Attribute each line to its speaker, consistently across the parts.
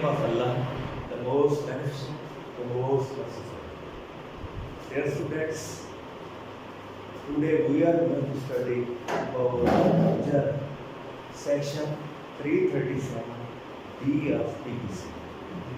Speaker 1: name of Allah, the most beneficent, the most merciful. Dear students, today we are going to study about Jar, section 337 of PPC.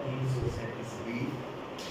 Speaker 1: 337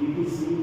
Speaker 1: PPC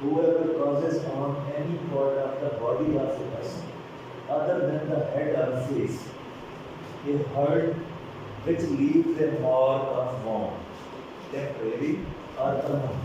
Speaker 1: whoever causes harm any part of the body of a person other than the head or face, a hurt which leaves a mark of wound, temporary or permanent,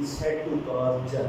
Speaker 1: is said to cause jar।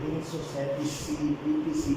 Speaker 1: 337 PPC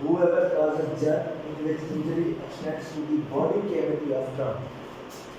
Speaker 1: Whoever causes jar in which injury extends to the body cavity of trunk,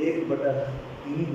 Speaker 1: 1/3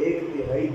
Speaker 1: 1/3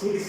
Speaker 1: 6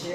Speaker 1: 6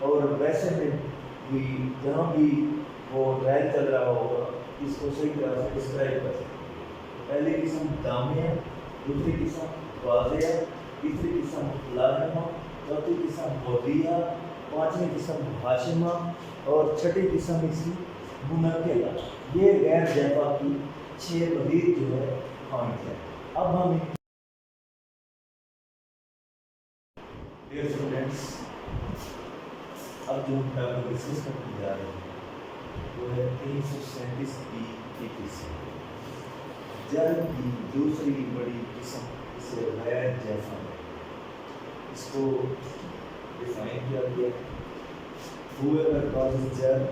Speaker 1: اور ویسے میں بھی جہاں بھی وہ trial چل رہا ہوگا اس کو صحیح طرح سے ڈسکرائب کر سکتے ہیں. پہلی قسم دامیہ، دوسری قسم واضح، تیسری قسم لاہمہ، چوتھی قسم موضیہ، پانچویں قسم ہاشمہ اور چھٹی قسم اس کی منقلہ. یہ غیر جیفا کی 6 مزید جو ہے پوائنٹ ہے. اب ہم ڈیئر اسٹوڈنٹس اب جو ہم ٹاپک ڈسکس کرنے جا رہے ہیں وہ ہے 337 کی قسم. جرم کی دوسری بڑی قسم اسے غیر جیفا ہے. اس کو ڈیفائن کیا گیا whoever causes germ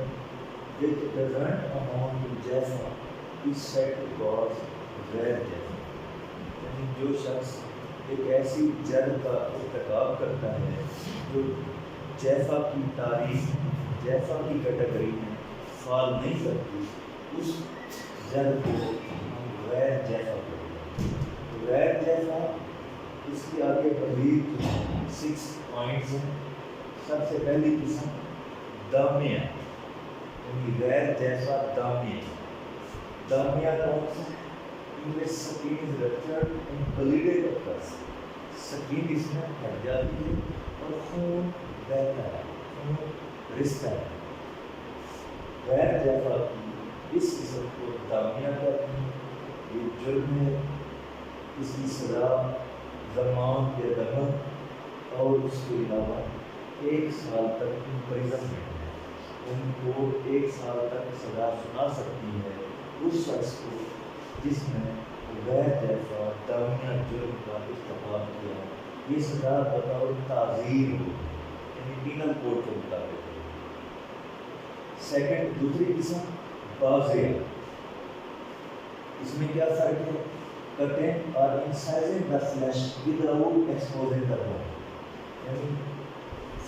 Speaker 1: which doesn't amount to jaffa is said to cause غیر جیفا. یعنی جو شخص ایک ایسی جرم کا ارتکاب کرتا ہے جو جیفا کی تعریف جیفا کی کیٹیگری میں فال نہیں کرتی، اس جرم کو ہم غیر جیفا کرتے ہیں. غیر جیفا اس کی آگے مزید 6 پوائنٹس ہیں. سب سے پہلی قسم دامیہ، یعنی غیر جیفا دامیہ. دامیہ کون سا؟ English skin ruptured and bladed ulcers. Skin اس میں پھٹ جاتی ہے اور خون بہتا ہے، خون رستا ہے. غیر جیفا کی اس قسم کو دامیہ کہتے ہیں. یہ جرم ہے. اس کی سزا زمان یا دمن اور اس کے علاوہ 1 سال تک امپریزنمنٹ ہے. ان کو 1 سال تک سزا سنا سکتی ہے اس شخص کو جس نے غیر جیفا دامیہ جرم کا ارتکاب کیا. یہ سزا بطور تعزیر ہو، یعنی پینل کوڈ کے مطابق. سیکنڈ دوسری قسم بازیہ. اس میں کیا فرق ہے؟ cutting or incising the flesh without exposing the bone. یعنی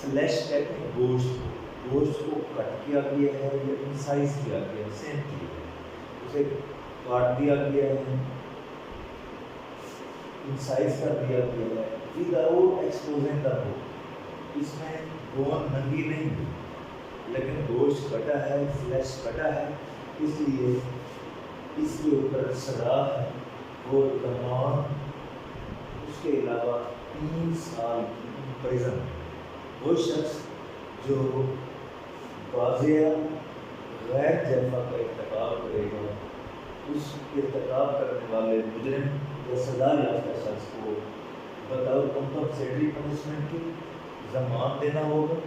Speaker 1: فلیش کہتے ہیں گوشت کو کٹ کیا گیا ہے یا انسائز کیا گیا ہے، سین کیا ہے، اسے کاٹ دیا گیا ہے، انسائز کر دیا گیا ہے without exposing the bone. اس میں بون ننگی نہیں ہوئی لیکن گوشت کٹا ہے، فلیش کٹا ہے، اس لیے اس کے اوپر سزا ہے وہ زمان، اس کے علاوہ 3 سال کی امپریزن. وہ شخص جو واضح غیر جیفا کا ارتکاب کرے گا، اس ارتکاب کرنے والے مجرم یا سزا یافتہ شخص کو بطور کمپنسیٹری پنشمنٹ کی زمان دینا ہوگا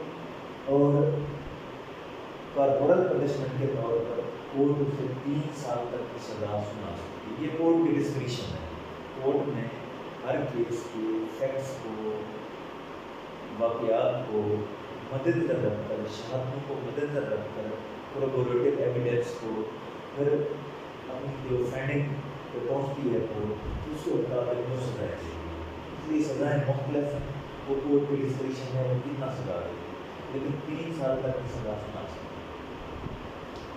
Speaker 1: اور کارپورل پنشمنٹ کے طور پر کورٹ اسے 3 سال تک کی سزا سنا سکتی ہے. یہ کورٹ کی ڈسکریشن ہے. کورٹ میں ہر کیس کے فیکٹس کو، واقعات کو مد نظر رکھ کر، شہادتوں کو مد نظر رکھ کر، کورروبوریٹو ایویڈنس کو، پھر اپنی جو فائنڈنگ پہ پہنچتی ہے کورٹ، اس کے مطابق وہ سزائیں دے گی. اس لیے سزائیں مختلف ہیں. وہ کورٹ کی ڈسکریشن ہے وہ کتنا سزا دے گی، لیکن 3 سال تک کی سزا سنا سکتی ہے.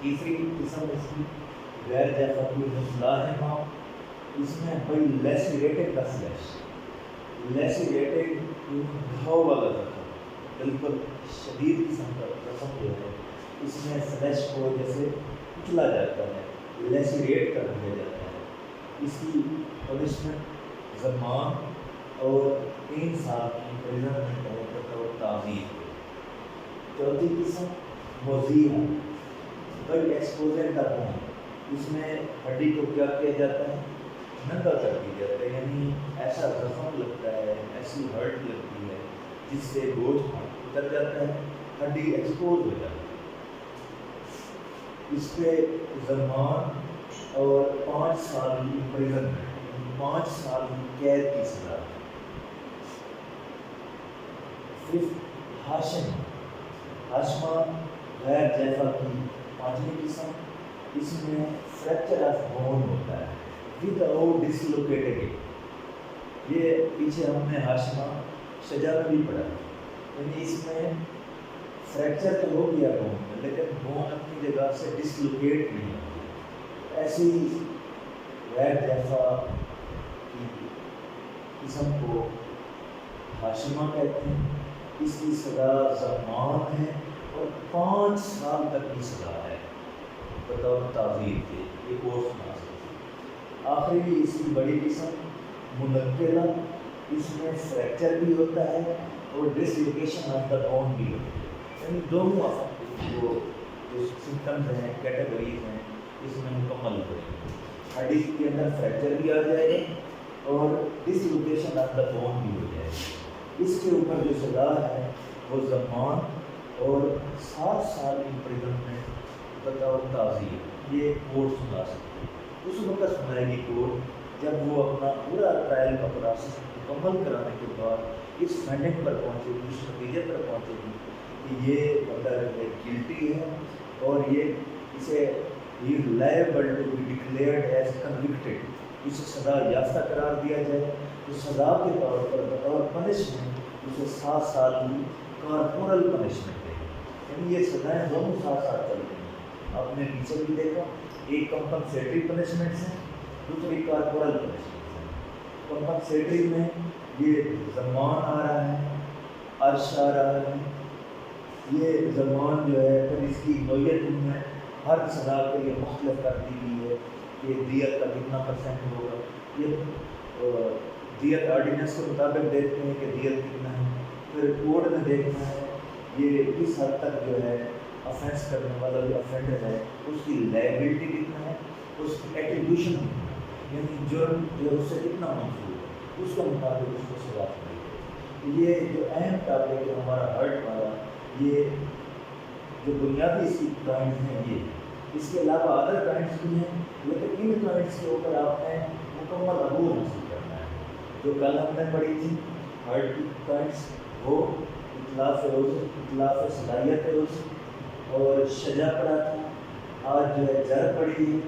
Speaker 1: تیسری قسم اس کی غیر جیفا کی لاہمہ. اس میں بڑی لیسیریٹنگ کا فلیش، لیسیریٹنگ گھاؤ والا زخم، بالکل شدید قسم کا زخم جو ہے اس میں فلیش کو جیسے کچلا جاتا ہے، لیسیریٹ کر دیا جاتا ہے. اس کی پنشمنٹ زمان اور 3 سال کی امپریزنمنٹ ہے بطور تعزیر. چوتھی قسم موضیہ، بڑی ایکسپوزر کا بون. اس میں ہڈی کو کیا کیا جاتا ہے؟ ننگا کر دیا جاتا ہے. یعنی ایسا زخم لگتا ہے، ایسی ہرٹ لگتی ہے جس سے گوشت اتر جاتا ہے، ہڈی ایکسپوز ہو جاتی ہے. اس پہ زمان اور 5 سال کی امپریزنمنٹ، 5 سال کی قید کی سزا. ففتھ ہاشمہ غیر جیفا کی 5ویں قسم. اس میں فریکچر آف بون ہوتا ہے وداؤٹ ڈسلوکیٹنگ. یہ پیچھے ہم نے ہاشمہ شجا میں بھی پڑھا، یعنی اس میں فریکچر تو ہو گیا بون میں لیکن بون اپنی جگہ سے ڈسلوکیٹ نہیں ہوتی. ایسی غیر جیفا کی قسم کو ہاشمہ کہتے ہیں. اس کی سزا ضمان ہے اور 5 سال تک کی سزا ہے بطور تعزیر کے، یہ کورس مناسب۔ آخری اس کی بڑی قسم منقلہ، اس میں فریکچر بھی ہوتا ہے اور ڈسلوکیشن آف دا بون بھی ہوتی ہے، یعنی دونوں وہ جو سمٹمز ہیں، کیٹیگریز ہیں، اس میں مکمل ہو جائے گی۔ ہڈی کے اندر فریکچر بھی آ جائے گا اور ڈسلوکیشن آف دا بون بھی ہو جائے گی۔ اس کے اوپر جو سزا ہے وہ ضمان اور 7 سال امپریزنمنٹ بطور تعزیر، یہ کورٹ سنا سکتی ہے۔ اس وقت سنائے گی کورٹ جب وہ اپنا پورا ٹرائل کا پروسیس مکمل کرانے کے بعد اس فائنڈنگ پر پہنچے گی، اس نتیجے پر پہنچے گی کہ یہ بندہ گلٹی ہے اور یہ اسے liable to be declared as convicted، اسے سزا یافتہ قرار دیا جائے تو سزا کے طور پر بطور پنشمنٹ اسے 7 سال کی کارپورل پنشمنٹ دے، یعنی یہ سزائیں دونوں 7 سال چلتی ہیں۔ آپ نے پیچھے بھی دیکھا، ایک کمپنسیٹری پنشمنٹس ہیں، دوسری کارپورل پنشمنٹس ہیں۔ کمپنسیٹری میں یہ ضمان آ رہا ہے، عرش آ رہا ہے، یہ ضمان جو ہے پھر اس کی نوعیت میں ہر سزا کے لیے مختلف کر دی گئی ہے کہ دیت کا کتنا پرسنٹ ہوگا، یہ دیت آرڈیننس کے مطابق دیکھتے ہیں کہ دیت کتنا ہے، پھر کورٹ میں دیکھنا ہے یہ کس حد تک جو ہے افینس کرنے والا جو افینڈر ہے اس کی لائبلٹی کتنا ہے، اس کی ایٹریبیوشن کتنا ہے، یعنی جرم جو اس سے کتنا منسوخ ہے، اس کے مطابق اس کو سزا دی گئی۔ یہ جو اہم ٹاپک ہے ہمارا ہرٹ والا، یہ جو بنیادی اس کی پوائنٹس ہیں یہ، اس کے علاوہ ادر پوائنٹس بھی ہیں، لیکن ان پوائنٹس کے اوپر آپ نے مکمل عبور حاصل کرنا ہے۔ جو کل ہم نے پڑھی تھی ہرٹ کی پوائنٹس، وہ اطلاف عذر، اطلاف صلاحیت عذر اور شجا پڑھا تھا۔ آج جو ہے جر پڑھی ہے،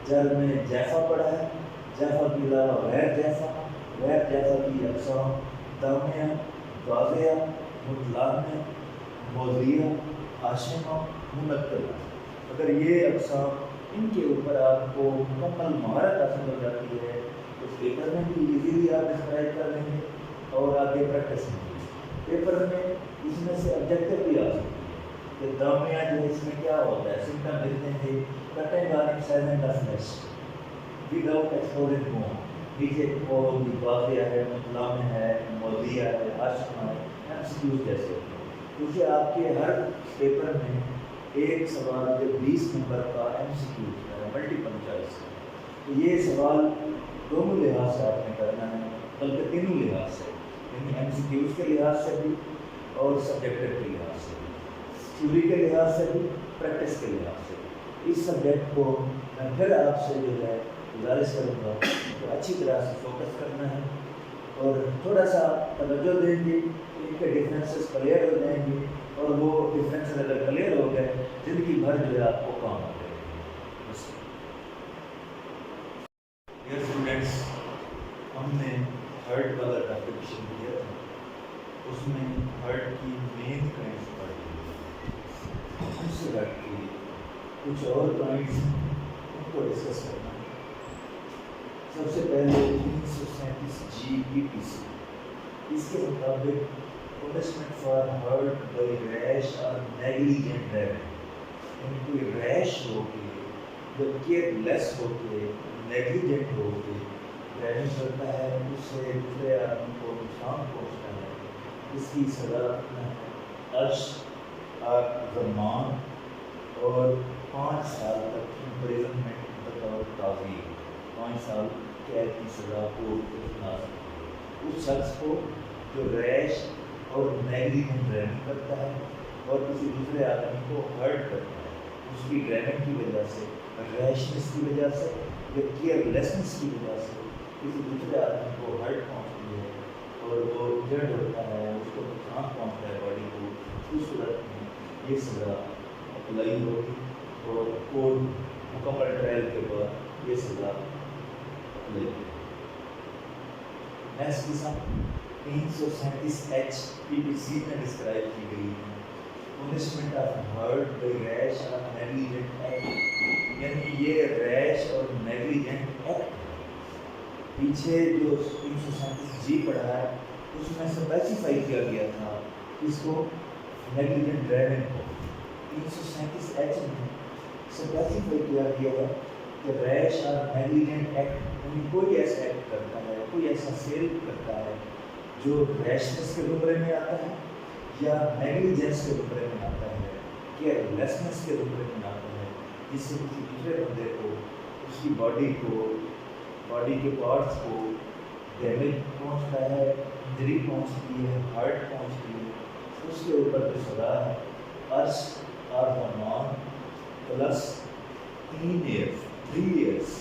Speaker 1: جر میں جیفا پڑھا ہے، جیفا کے علاوہ غیر جیفا، غیر جیفا کی اقسام دامیہ، واضح، مطلقہ، موضیہ، آشمہ، منقلہ۔ اگر یہ اقسام ان کے اوپر آپ کو مکمل مہارت حاصل ہو جاتی ہے تو پیپر میں بھی ایزیلی آپ ڈسکرائب کر لیں گے اور آگے پریکٹس میں بھی۔ پیپر میں اس میں سے آبجیکٹو بھی آ سکتی ہے کہ دامیہ جو ہے اس میں کیا ہوتا ہے، سمٹم لکھتے ہیں cutting on excising the flesh with out exploring bone, نیچے وہ ہوگی واضح ہے، مطلقہ ہے، موضیہ ہے، آشمہ ہے، MCQs جیسے ہوتے ہیں۔ کیونکہ آپ کے ہر پیپر میں ایک سوال جو 20 نمبر کا MCQ ہے، ملٹیپل چوائس ہے، تو یہ سوال دونوں لحاظ سے آپ نے کرنا ہے، بلکہ تینوں لحاظ سے، یعنی MCQs کے لحاظ سے بھی اور سبجیکٹو کے لحاظ سے بھی، تھیوری کے لحاظ سے بھی، پریکٹس کے لحاظ سے بھی۔ اس سبجیکٹ کو میں پھر آپ سے جو ہے گزارش کروں گا کہ اچھی طرح سے فوکس کرنا ہے اور تھوڑا سا توجہ دیں گے، ان کے ڈفرینسز کلیئر ہو جائیں گے اور وہ ڈفرینسز اگر کلیئر ہو گئے زندگی بھر جو ہے آپ کو کام آ جائے گا۔ بس ڈیئر اسٹوڈینٹس، ہم نے ہرٹ والا ٹاپک شروع کیا تھا، اس میں ہرٹ کی مین کائنڈس پڑھی، اس سے ہٹ کے کچھ اور پوائنٹس ان کو ڈسکس کرنا ہے۔ سب سے پہلے 337 GPPC، اس کے مطابق پنشمنٹ فار ہرٹ بائی ریش اور نیگلیجنٹ ڈرائیونگ، یعنی کوئی ریش ہو کے یا کیئر لیس ہو کے، نیگلیجنٹ ہو کے ڈرائیونگ کرتا ہے، اس سے دوسرے آدمی کو نقصان پہنچتا ہے، اس کی سزا عرش اور ضمان اور 5 سال تک امپریزنمنٹ بطور تعزیر، 5 سال قید کی سزا کو سنا سکتی ہے اس شخص کو جو ریش اور نیگلیجنٹ ڈرائیونگ کرتا ہے اور کسی دوسرے آدمی کو ہرٹ کرتا ہے، اس کی ڈرائیونگ کی وجہ سے، ریشنس کی وجہ سے یا کیئر لیسنس کی وجہ سے کسی دوسرے آدمی کو ہرٹ پہنچتی ہے اور وہ انجرڈ ہوتا ہے، اس کو نقصان پہنچتا ہے باڈی کو، اس صورت میں یہ سزا اپلائی ہوگی اور کورٹ مکمل ٹرائل کے بعد یہ سزا اپلائی ہوگی۔ نیکسٹ قسم 337 HPPC میں ڈسکرائب کی گئی ہے، پنشمنٹ آف ہرٹ بائی ریش اور نیگلیجنٹ ایکٹ، یعنی یہ ریش اور نیگلیجنٹ ایکٹ پیچھے جو 337 G پڑھا ہے اس میں اسپیسیفائی کیا گیا تھا اس کو نیگلیجنٹ ڈرائیونگ کو 337H میں اسپیسیفائی کیا گیا ہے کہ ریش اور نیگلیجنٹ ایکٹ، یعنی کوئی ایسا ایکٹ کرتا ہے، کوئی ایسا سیل کرتا ہے جو ریشنس کے زمرے میں آتا ہے یا نیگلیجنس کے زمرے میں آتا ہے، کیئر لیسنس کے زمرے میں آتا ہے، جس سے کسی دوسرے بندے کو، اس کی باڈی کے پارٹس کو ڈیمیج پہنچتا ہے، انجری پہنچتی ہے، ہارٹ پہنچتی ہے، اس کے اوپر جو سزا ہے عرش اور زمان پلس 3 ایئرس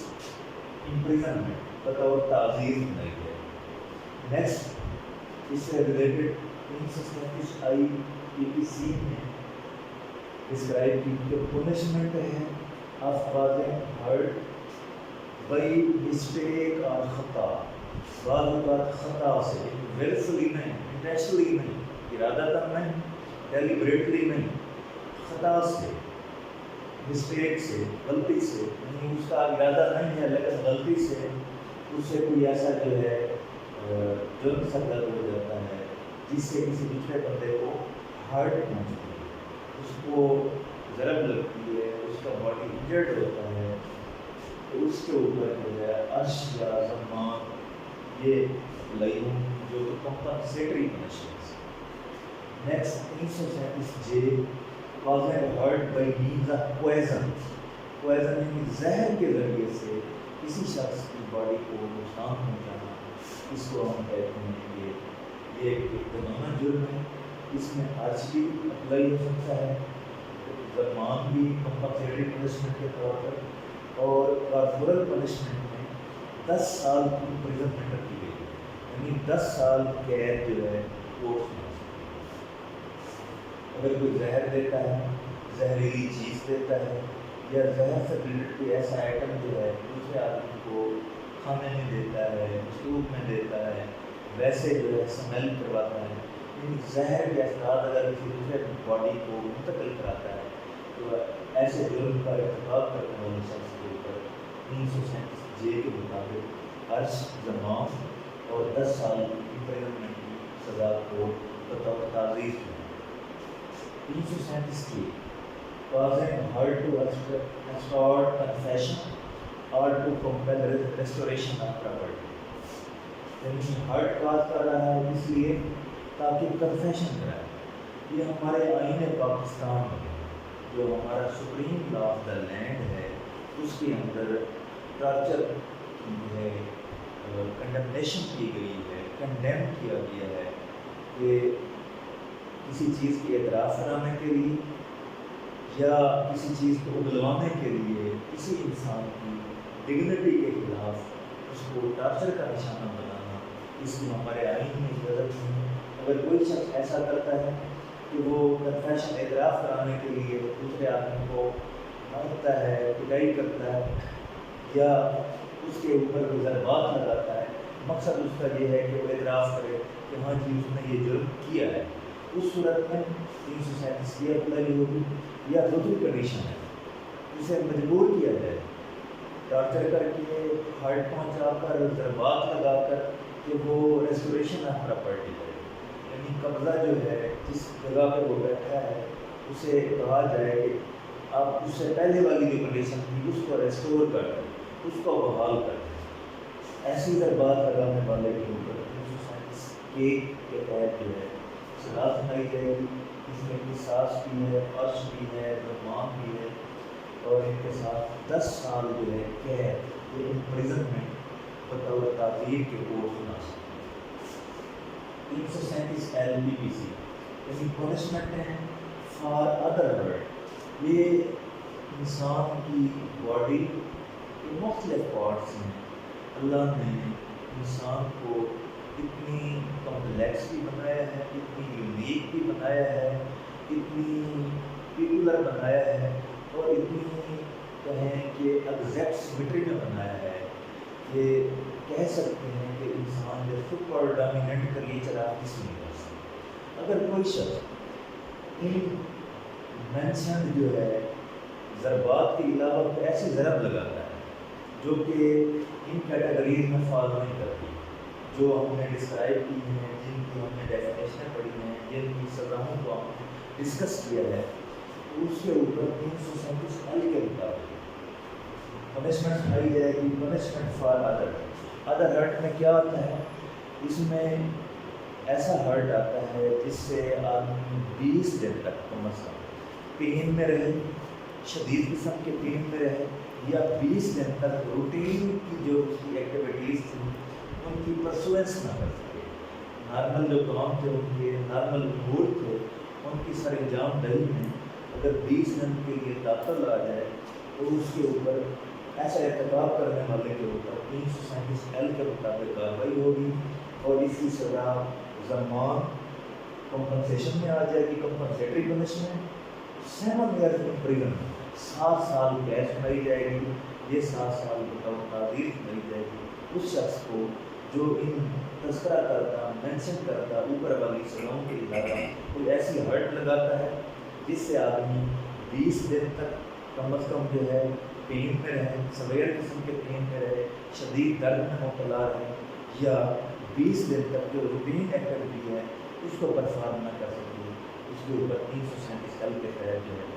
Speaker 1: امپریزنمنٹ بطور تعزیر بنائی ہے۔ نیکسٹ اس سے ریلیٹڈ 337IPC میں ڈسکرائب کی کہ پنشمنٹ ہے of causing hurt by mistake اور خطا، بعض اوقات خطا سے، ویلفلی نہیں، انٹینشنلی نہیں، ارادتاً نہیں، ڈیلیبریٹلی نہیں، خطا سے، مسٹیک سے، غلطی سے، یعنی اس کا ارادہ نہیں ہے لیکن غلطی سے اس سے کوئی ایسا جو ہے جرم سرگرد ہو جاتا ہے جس سے کسی دوسرے بندے کو ہارٹ پہنچتی ہے، اس کو ضرب لگتی ہے، اس کا باڈی انجرڈ ہوتا ہے، تو اس کے اوپر جو ہے عرش یا زمان یہ اپلائی ہوں جو کہ compensatory punishments. Next 337J causing hurt by means of poison یعنی زہر کے ذریعے سے کسی شخص کی باڈی کو نقصان پہنچانا، اس کو ہم کہتے ہیں کہ یہ ایک قانونی جرم ہے، اس میں عرش بھی اپلائی ہو سکتا ہے، زمان بھی کمپنسیٹری پنشمنٹ کے طور پر، اور کارپورل پنشمنٹ میں 10 سال کی امپریزنمنٹ رکھی گئی ہے، یعنی 10 سال قید جو ہے وہ اگر کوئی زہر دیتا ہے، زہریلی چیز دیتا ہے یا زہر سے ریلیٹڈ کوئی ایسا آئٹم جو ہے دوسرے آدمی کو کھانے میں دیتا ہے، مشروب میں دیتا ہے، ویسے جو ہے اسمیل کرواتا ہے، یعنی زہر کے اثرات اگر کسی دوسرے باڈی کو منتقل کراتا ہے تو ایسے جرم کا ارتکاب کرنے والے شخص کے اوپر 337J کے مطابق عرش، زمان اور 10 سال امپریزنمنٹ کی سزا کو بطور تعزیر ہے۔ 337K causing hurt to extort confession or to compel restoration of property، یعنی ہرٹ کاز کر رہا ہے اس لیے تاکہ کنفیشن کرائے۔ یہ ہمارے آئین پاکستان میں جو ہمارا supreme law of the land ہے اس کے اندر ٹارچر کی ہے، کنڈمنیشن کی گئی ہے، کنڈیم کیا گیا ہے کہ کسی چیز کی اعتراف کرانے کے لیے یا کسی چیز کو اگلوانے کے لیے کسی انسان کی ڈگنیٹی کے خلاف اس کو ٹارچر کا نشانہ بنانا، اس کی ہمارے آئین میں اجازت نہیں۔ اگر کوئی شخص ایسا کرتا ہے کہ وہ کنفیشن اعتراف کرانے کے لیے دوسرے آدمی کو مارتا ہے، پٹائی کرتا ہے یا اس کے اوپر کوئی ضربات لگاتا ہے، مقصد اس کا یہ ہے کہ وہ اعتراف کرے کہ ہاں جی اس نے یہ جرم کیا ہے، اس صورت میں 337 اپلائی ہوگی۔ یا دوسری کنڈیشن ہے اسے مجبور کیا جائے ٹارچر کر کے، ہارٹ پہنچا کر، ضربات لگا کر کہ وہ ریسٹوریشن آف پراپرٹی کرے، یعنی قبضہ جو ہے جس جگہ پہ وہ بیٹھا ہے اسے کہا جائے کہ آپ اس سے پہلے والی جو کنڈیشن تھی اس کو ریسٹور کر دیں، اس کو بحال کر دیں۔ ایسی ضربات لگانے والے کے اوپر 337K کے تحت جو ہے سزا سنائی جائے گی، اس میں قصاص بھی ہے، عرش بھی ہے، زمان بھی ہے، اور ان کے ساتھ 10 سال جو ہے قید یا امپریزنمنٹ بطور تعزیر کے کورس سنا سکتے ہیں۔ 337 LPPC یعنی پنشمنٹ ہے فار ادر ہرٹ، یہ انسان کی باڈی کے مختلف پارٹس ہیں، اللہ نے انسان کو اتنی کمپلیکس بھی بنایا ہے، اتنی یونیک بھی بنایا ہے، اتنی پیکولر بنایا ہے، اور اتنی کہیں کہ ایگزیکٹ سمیٹری میں بنایا ہے کہ کہہ سکتے ہیں کہ انسان جو سپر ڈومیننٹ کریچر آپ کسی نہیں کر سکتے۔ اگر کوئی شخص ان مینشن جو ہے ضربات کے علاوہ ایسی ضرب لگاتا ہے جو کہ ان کیٹیگریز میں فال نہیں کرتی، جو ہم نے ڈسکرائب کی ہیں، جن کی ہم نے ڈیفینیشنیں پڑھی ہیں، جن کی سزاؤں کو ہم نے ڈسکس کیا ہے، اس کے اوپر 337 ایل کے مطابق پنشمنٹ کھائی جائے گی. پنشمنٹ فار ادر ہرٹ میں کیا آتا ہے؟ اس میں ایسا ہرٹ آتا ہے جس سے آدمی 20 دن تک کم از کم پین میں رہے، شدید قسم کے پین میں رہے، یا 20 دن تک روٹین کی جو اس کی ایکٹیویٹیز تھیں ان کی پرسوینس نہ کر سکے. نارمل جو کام تھے ان کے، نارمل امور تھے ان کی سر انجام دہی میں اگر 20 دن کے لیے تعطل آ جائے تو اس کے اوپر ایسا ارتکاب کرنے والے کے اوپر 337 ایل کے مطابق کارروائی ہوگی، اور اس کی سزا زمان کمپنسیشن میں آ جائے گی. کمپنسیٹری پنشمنٹ 7 ایئر پریزن، 7 سال قید سنائی جائے گی. یہ 7 سال بطور تعزیر سنائی جائے گی اس شخص کو جو ان تذکرہ کرتا، مینشن کرتا اوپر والی سزاؤں کے علاوہ کوئی ایسی ہرٹ لگاتا ہے جس سے آدمی 20 دن تک کم از کم جو ہے پین میں رہے، سویر قسم کے پین میں رہے، شدید درد میں مبتلا رہے، یا 20 دن تک جو روٹین ایکٹیویٹی ہے اس کو پرفارم نہ کر سکے. اس کے اوپر 337 ایل کے تحت جو ہے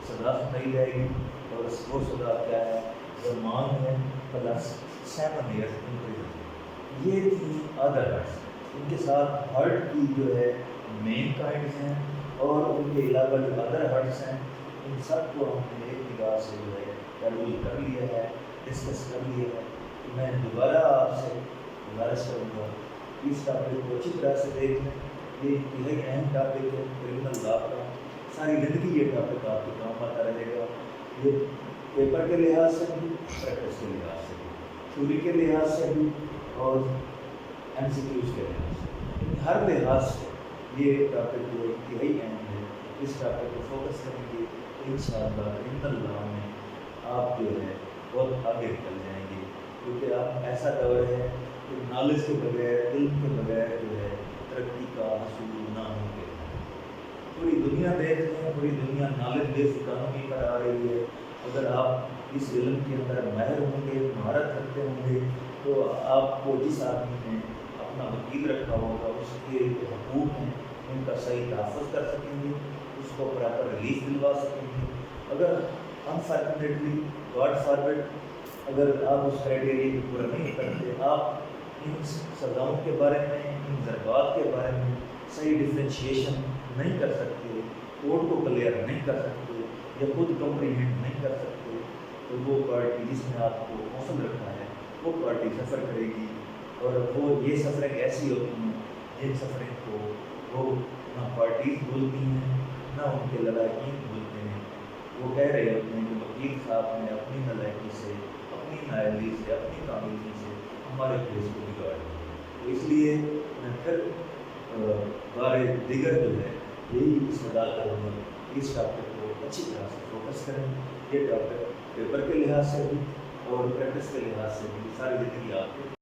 Speaker 1: سزا سنائی جائے گی. اور وہ سزا کیا ہے؟ زمان ہے پلس 7 ایئر امپریزن. یہ تھی ادر ہرٹس. ان کے ساتھ ہرٹ کی جو ہے مین کائنڈز ہیں، اور ان کے علاوہ جو ادر ہرٹس ہیں ان سب کو ہم نے ایک نگاہ سے جو ہے تعلیم کر لیا ہے، ڈسکس کر لیا ہے. میں دوبارہ آپ سے گزارش کروں گا اس ٹاپک کو اچھی طرح سے دیکھ لیں. یہ انتہائی اہم ٹاپک ہے کرمنل لا کا. ساری زندگی یہ ٹاپک آپ کے کام آتا رہے گا. یہ پیپر کے لحاظ سے بھی، پریکٹس کے لحاظ سے بھی، تھیوری کے لحاظ سے بھی، اور ایم سی کیوز کے لحاظ سے، ہر لحاظ سے یہ ٹاپک جو انتہائی اہم ہے. اس ٹاپک کو فوکس کریں گے تو انشاءاللہ کرمنل لا میں آپ جو ہے بہت آگے نکل جائیں گے. کیونکہ آپ ایسا دور ہے کہ نالج کے بغیر، علم کے بغیر جو ہے ترقی کا حصول نہ ہو کے. پوری دنیا دیکھ رہے ہیں، پوری دنیا نالج بیس اکانومی پر آ رہی ہے. اگر آپ اس علم کے اندر ماہر ہوں گے، مہارت رکھتے ہوں گے، تو آپ کو جس آدمی نے اپنا وکیل رکھا ہوگا اس کے جو حقوق ہیں ان کا صحیح تحفظ کر سکیں گے، اس کو پراپر ریلیز دلوا سکیں گے. اگر انفارچونیٹلی گاڈ فارورڈ اگر آپ اس کرائٹیریا کو پورا نہیں کرتے، آپ ان سزاؤں کے بارے میں، ان ضربات کے بارے میں صحیح ڈفرینشیشن نہیں کر سکتے، کوڈ کو کلیئر نہیں کر سکتے، یا خود کمپریہینڈ نہیں کر سکتے، تو وہ پارٹی جس نے آپ کو موصل رکھا ہے وہ پارٹی سفر کرے گی. اور وہ یہ سفریں ایسی ہوتی ہیں جن سفریں کو وہ نہ پارٹیز بولتی ہیں نہ ان کے لڑائقین بولتے ہیں. وہ کہہ رہے ہوتے ہیں کہ وکیل صاحب نے اپنی نالائقی سے، اپنی نااہلی سے، اپنی کامیابی سے ہمارے کیس کو بگاڑ دیا. تو اس لیے میں پھر بار دیگر جو ہے یہی استدعا کروں گا کہ اس ٹاپک کو اچھی طرح سے فوکس کریں. یہ ٹاپک پیپر کے لحاظ سے بھی اور پریکٹس کے لحاظ سے بھی ساری زندگی آپ کو